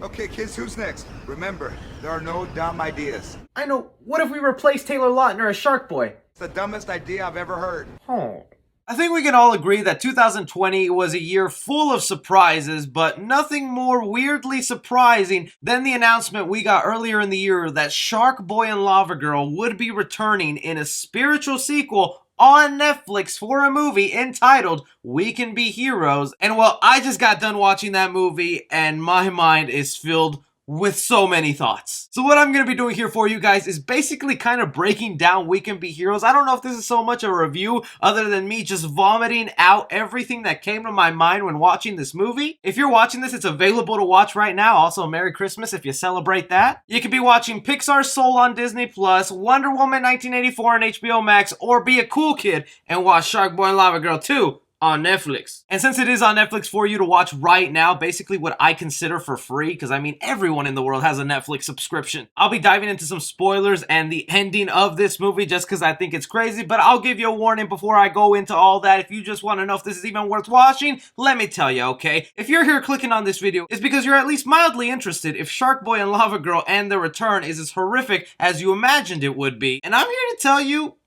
Okay, kids, who's next? Remember, there are no dumb ideas. I know. What if we replace Taylor Lautner as Sharkboy? It's the dumbest idea I've ever heard. Oh. I think we can all agree that 2020 was a year full of surprises, but nothing more weirdly surprising than the announcement we got earlier in the year that Sharkboy and Lavagirl would be returning in a spiritual sequel on Netflix for a movie entitled We Can Be Heroes. And well, I just got done watching that movie and my mind is filled with so many thoughts. So what I'm going to be doing here for you guys is basically kind of breaking down We Can Be Heroes. I don't know if this is so much a review other than me just vomiting out everything that came to my mind when watching this movie. If you're watching this, it's available to watch right now. Also, Merry Christmas if you celebrate that. You could be watching Pixar's Soul on Disney+, Wonder Woman 1984 on HBO Max, or be a cool kid and watch Sharkboy and Lavagirl 2 on Netflix. And since it is on Netflix for you to watch right now, basically what I consider for free, because I mean everyone in the world has a Netflix subscription, I'll be diving into some spoilers and the ending of this movie just because I think it's crazy, but I'll give you a warning before I go into all that. If you just want to know if this is even worth watching, let me tell you, okay? If you're here clicking on this video, it's because you're at least mildly interested if Sharkboy and Lavagirl and their return is as horrific as you imagined it would be. And I'm here to tell you,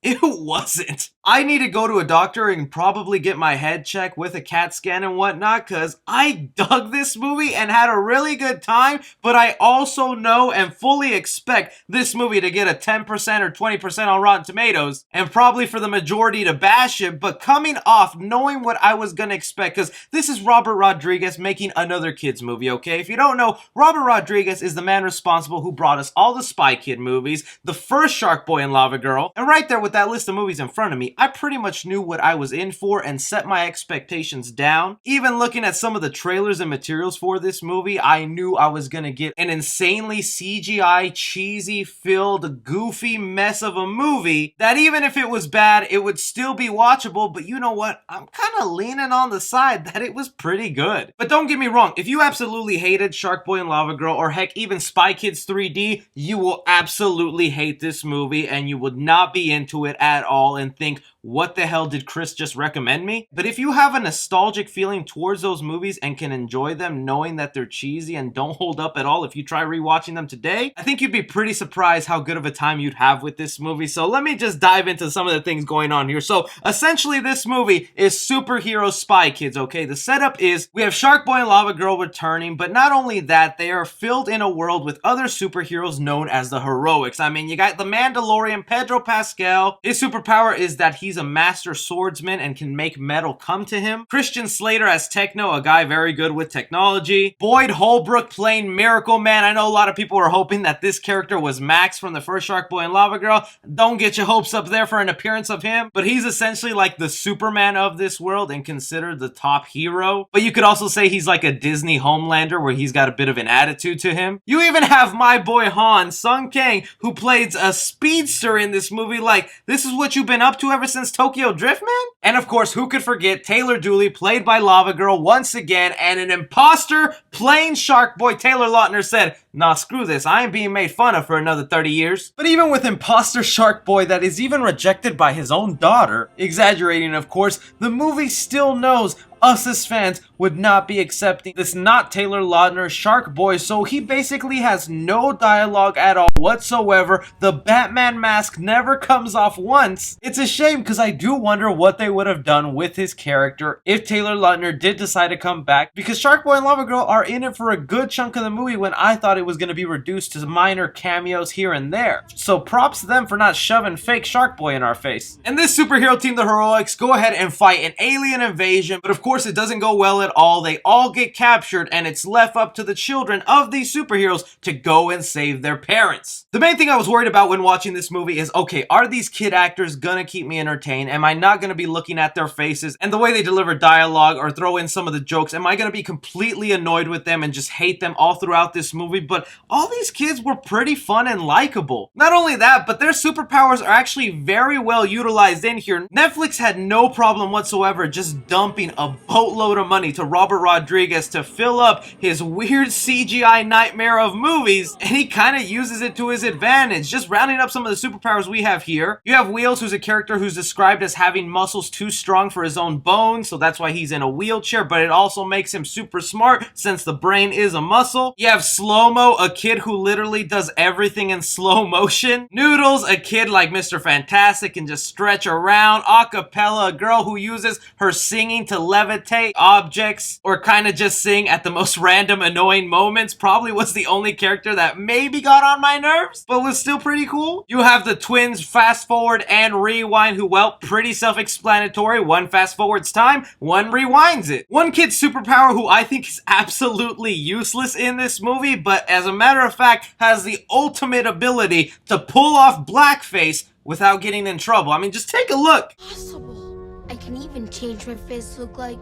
it wasn't. I need to go to a doctor and probably get my head checked with a CAT scan and whatnot, because I dug this movie and had a really good time, but I also know and fully expect this movie to get a 10% or 20% on Rotten Tomatoes, and probably for the majority to bash it, but coming off knowing what I was gonna expect, because this is Robert Rodriguez making another kids movie, okay? If you don't know, Robert Rodriguez is the man responsible who brought us all the Spy Kid movies, the first Sharkboy and Lavagirl, and right there with that list of movies in front of me, I pretty much knew what I was in for and set my expectations down. Even looking at some of the trailers and materials for this movie, I knew I was gonna get an insanely CGI, cheesy filled, goofy mess of a movie that even if it was bad, it would still be watchable. But you know what? I'm kind of leaning on the side that it was pretty good. But don't get me wrong, if you absolutely hated Sharkboy and Lavagirl, or heck, even Spy Kids 3D, you will absolutely hate this movie and you would not be into it at all and think, what the hell did Chris just recommend me? But if you have a nostalgic feeling towards those movies and can enjoy them knowing that they're cheesy and don't hold up at all if you try rewatching them today, I think you'd be pretty surprised how good of a time you'd have with this movie. So let me just dive into some of the things going on here. So essentially this movie is superhero Spy Kids, okay? The setup is we have Sharkboy and Lavagirl returning, but not only that, they are filled in a world with other superheroes known as the Heroics. I mean, you got the Mandalorian, Pedro Pascal. His superpower is that he's a master swordsman and can make metal come to him. Christian Slater as Techno, a guy very good with technology. Boyd Holbrook playing Miracle Man. I know a lot of people were hoping that this character was Max from the first Sharkboy and Lavagirl. Don't get your hopes up there for an appearance of him, but he's essentially like the Superman of this world and considered the top hero. But you could also say he's like a Disney Homelander where he's got a bit of an attitude to him. You even have my boy Han, Sung Kang, who plays a speedster in this movie. Like, this is what you've been up to ever since Tokyo Drift, man? And of course, who could forget Taylor Dooley, played by Lavagirl once again, and an imposter playing Sharkboy. Taylor Lautner said, nah, screw this, I ain't being made fun of for another 30 years. But even with imposter Sharkboy that is even rejected by his own daughter, exaggerating of course, the movie still knows us as fans would not be accepting this not Taylor Lautner Sharkboy, so he basically has no dialogue at all whatsoever. The Batman mask never comes off once. It's a shame because I do wonder what they would have done with his character if Taylor Lautner did decide to come back, because Sharkboy and Lavagirl are in it for a good chunk of the movie when I thought it was going to be reduced to minor cameos here and there. So props to them for not shoving fake Sharkboy in our face. And this superhero team, the Heroics, go ahead and fight an alien invasion, but of course it doesn't go well at all. They all get captured and it's left up to the children of these superheroes to go and save their parents. The main thing I was worried about when watching this movie is, okay, are these kid actors gonna keep me entertained? Am I not gonna be looking at their faces and the way they deliver dialogue or throw in some of the jokes? Am I gonna be completely annoyed with them and just hate them all throughout this movie? But all these kids were pretty fun and likable. Not only that, but their superpowers are actually very well utilized in here. Netflix had no problem whatsoever just dumping a boatload of money to Robert Rodriguez to fill up his weird CGI nightmare of movies, and he kind of uses it to his advantage. Just rounding up some of the superpowers we have here. You have Wheels, who's a character who's described as having muscles too strong for his own bones, so that's why he's in a wheelchair, but it also makes him super smart since the brain is a muscle. You have Slow-Mo, a kid who literally does everything in slow motion. Noodles, a kid like Mr. Fantastic, can just stretch around. Acapella, a girl who uses her singing to levitate objects or kind of just sing at the most random annoying moments. Probably was the only character that maybe got on my nerves, but was still pretty cool. You have the twins, Fast Forward and Rewind, who, well, pretty self-explanatory. One fast forwards time, one rewinds it. One kid's superpower who I think is absolutely useless in this movie, but as a matter of fact has the ultimate ability to pull off blackface without getting in trouble. I mean, just take a look. Possible. I can even change my face to look like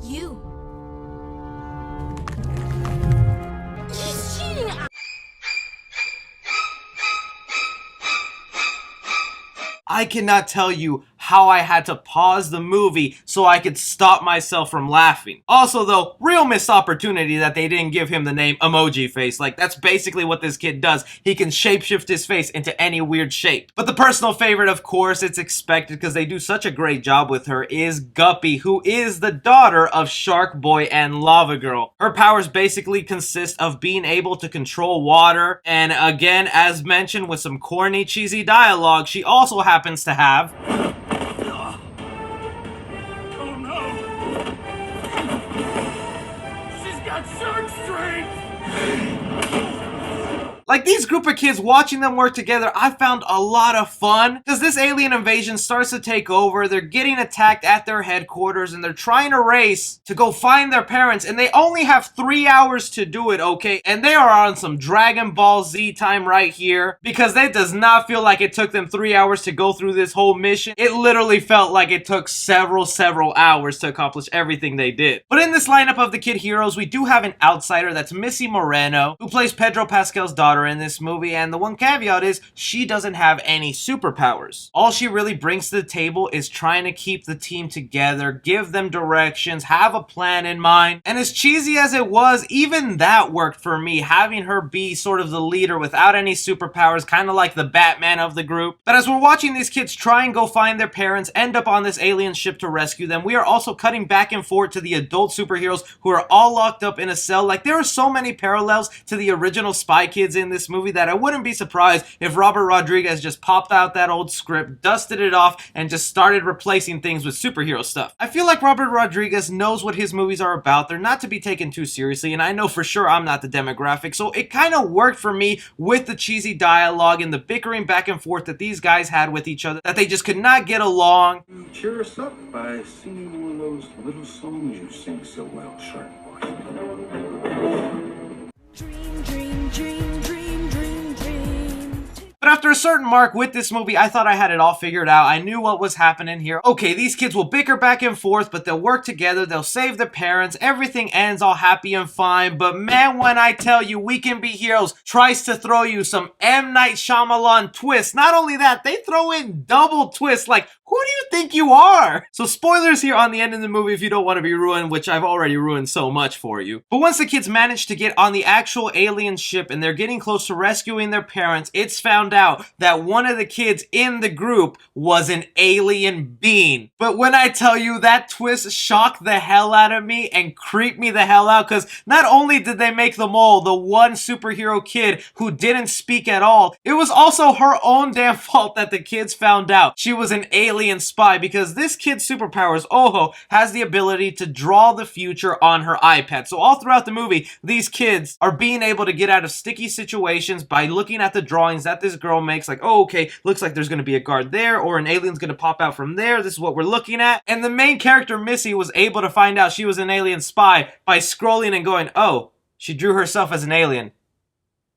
you. He's cheating. I cannot tell you how I had to pause the movie so I could stop myself from laughing. Also though, real missed opportunity that they didn't give him the name Emoji Face. Like, that's basically what this kid does. He can shapeshift his face into any weird shape. But the personal favorite, of course, it's expected because they do such a great job with her, is Guppy, who is the daughter of Sharkboy and Lavagirl. Her powers basically consist of being able to control water, and again, as mentioned, with some corny, cheesy dialogue, she also happens to have like, these group of kids, watching them work together, I found a lot of fun. Because this alien invasion starts to take over, they're getting attacked at their headquarters, and they're trying to race to go find their parents, and they only have 3 hours to do it, okay? And they are on some Dragon Ball Z time right here, because it does not feel like it took them 3 hours to go through this whole mission. It literally felt like it took several hours to accomplish everything they did. But in this lineup of the kid heroes, we do have an outsider, that's Missy Moreno, who plays Pedro Pascal's daughter in this movie, and the one caveat is she doesn't have any superpowers. All she really brings to the table is trying to keep the team together, give them directions, have a plan in mind, and as cheesy as it was, even that worked for me, having her be sort of the leader without any superpowers, kind of like the Batman of the group. But as we're watching these kids try and go find their parents, end up on this alien ship to rescue them, we are also cutting back and forth to the adult superheroes who are all locked up in a cell. Like, there are so many parallels to the original Spy Kids in this movie that I wouldn't be surprised if Robert Rodriguez just popped out that old script, dusted it off, and just started replacing things with superhero stuff. I feel like Robert Rodriguez knows what his movies are about. They're not to be taken too seriously, and I know for sure I'm not the demographic, so it kind of worked for me with the cheesy dialogue and the bickering back and forth that these guys had with each other, that they just could not get along. Cheer us up by singing one of those little songs you sing so well, Sharkboy. Dream, dream, dream, dream, dream, dream. But after a certain mark with this movie, I thought I had it all figured out. I knew what was happening here. Okay, these kids will bicker back and forth, but they'll work together, they'll save their parents, everything ends all happy and fine. But man, when I tell you We Can Be Heroes tries to throw you some M. Night Shyamalan twists, not only that, they throw in double twists. Like, who do you think you are? So spoilers here on the end of the movie if you don't want to be ruined, which I've already ruined so much for you. But once the kids manage to get on the actual alien ship and they're getting close to rescuing their parents, it's found out that one of the kids in the group was an alien being. But when I tell you, that twist shocked the hell out of me and creeped me the hell out, because not only did they make the mole the one superhero kid who didn't speak at all, it was also her own damn fault that the kids found out she was an alien spy, because this kid's superpowers, Oho, has the ability to draw the future on her iPad. So all throughout the movie, these kids are being able to get out of sticky situations by looking at the drawings that this girl makes, like, oh, okay, looks like there's going to be a guard there, or an alien's going to pop out from there, this is what we're looking at. And the main character, Missy, was able to find out she was an alien spy by scrolling and going, oh, she drew herself as an alien.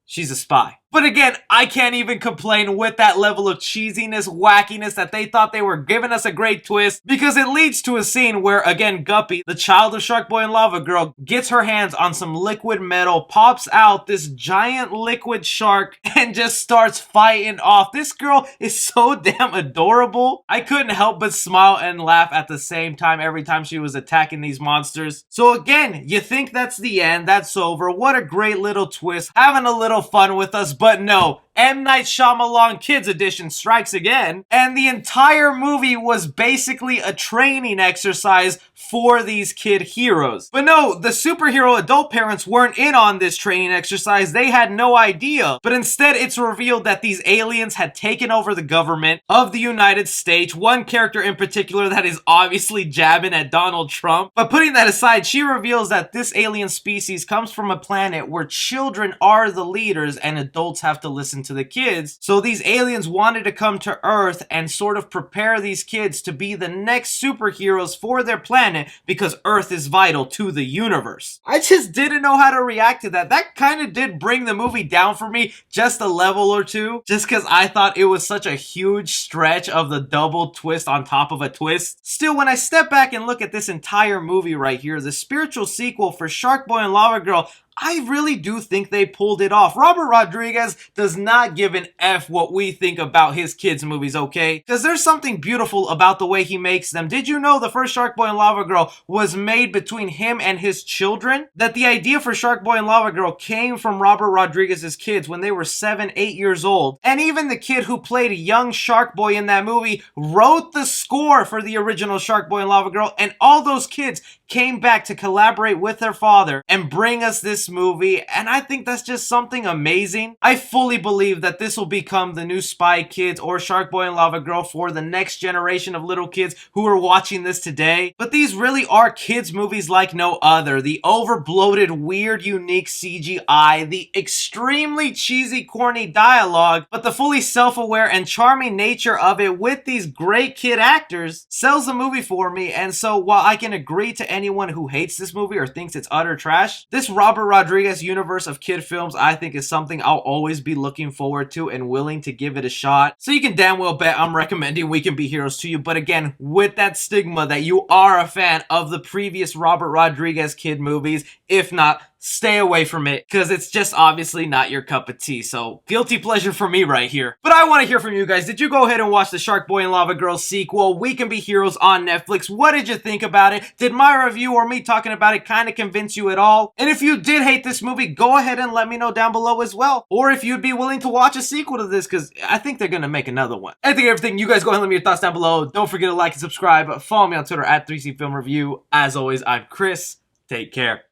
She's a spy. But again, I can't even complain with that level of cheesiness, wackiness that they thought they were giving us a great twist, because it leads to a scene where, again, Guppy, the child of Sharkboy and Lavagirl, gets her hands on some liquid metal, pops out this giant liquid shark, and just starts fighting off. This girl is so damn adorable. I couldn't help but smile and laugh at the same time every time she was attacking these monsters. So again, you think that's the end, that's over. What a great little twist, having a little fun with us, but no. M. Night Shyamalan Kids Edition strikes again, and the entire movie was basically a training exercise for these kid heroes. But no, the superhero adult parents weren't in on this training exercise. They had no idea. But instead, it's revealed that these aliens had taken over the government of the United States. One character in particular that is obviously jabbing at Donald Trump. But putting that aside, she reveals that this alien species comes from a planet where children are the leaders and adults have to listen to the kids. So these aliens wanted to come to Earth and sort of prepare these kids to be the next superheroes for their planet, because Earth is vital to the universe. I just didn't know how to react to that. That kind of did bring the movie down for me just a level or two, just because I thought it was such a huge stretch of the double twist on top of a twist. Still, when I step back and look at this entire movie right here, the spiritual sequel for Sharkboy and Lavagirl, I really do think they pulled it off. Robert Rodriguez does not give an F what we think about his kids' movies, okay? Because there's something beautiful about the way he makes them. Did you know the first Sharkboy and Lavagirl was made between him and his children? That the idea for Sharkboy and Lavagirl came from Robert Rodriguez's kids when they were 7, 8 years old. And even the kid who played young Sharkboy in that movie wrote the score for the original Sharkboy and Lavagirl, and all those kids came back to collaborate with their father and bring us this movie, and I think that's just something amazing. I fully believe that this will become the new Spy Kids or Sharkboy and Lavagirl for the next generation of little kids who are watching this today. But these really are kids movies like no other. The over-bloated, weird, unique CGI, the extremely cheesy, corny dialogue, but the fully self-aware and charming nature of it with these great kid actors sells the movie for me. And so while I can agree to anyone who hates this movie or thinks it's utter trash, this Robert Rodriguez universe of kid films I think is something I'll always be looking forward to and willing to give it a shot. So you can damn well bet I'm recommending We Can Be Heroes to you, but again, with that stigma that you are a fan of the previous Robert Rodriguez kid movies. If not, stay away from it, because it's just obviously not your cup of tea. So guilty pleasure for me right here. But I want to hear from you guys. Did you go ahead and watch the Sharkboy and Lavagirl sequel, We Can Be Heroes, on Netflix? What did you think about it? Did my review or me talking about it kind of convince you at all? And if you did hate this movie, go ahead and let me know down below as well. Or if you'd be willing to watch a sequel to this, because I think they're going to make another one. I think everything. You guys go ahead and let me your thoughts down below. Don't forget to like and subscribe. Follow me on Twitter at 3C Film Review. As always, I'm Chris. Take care.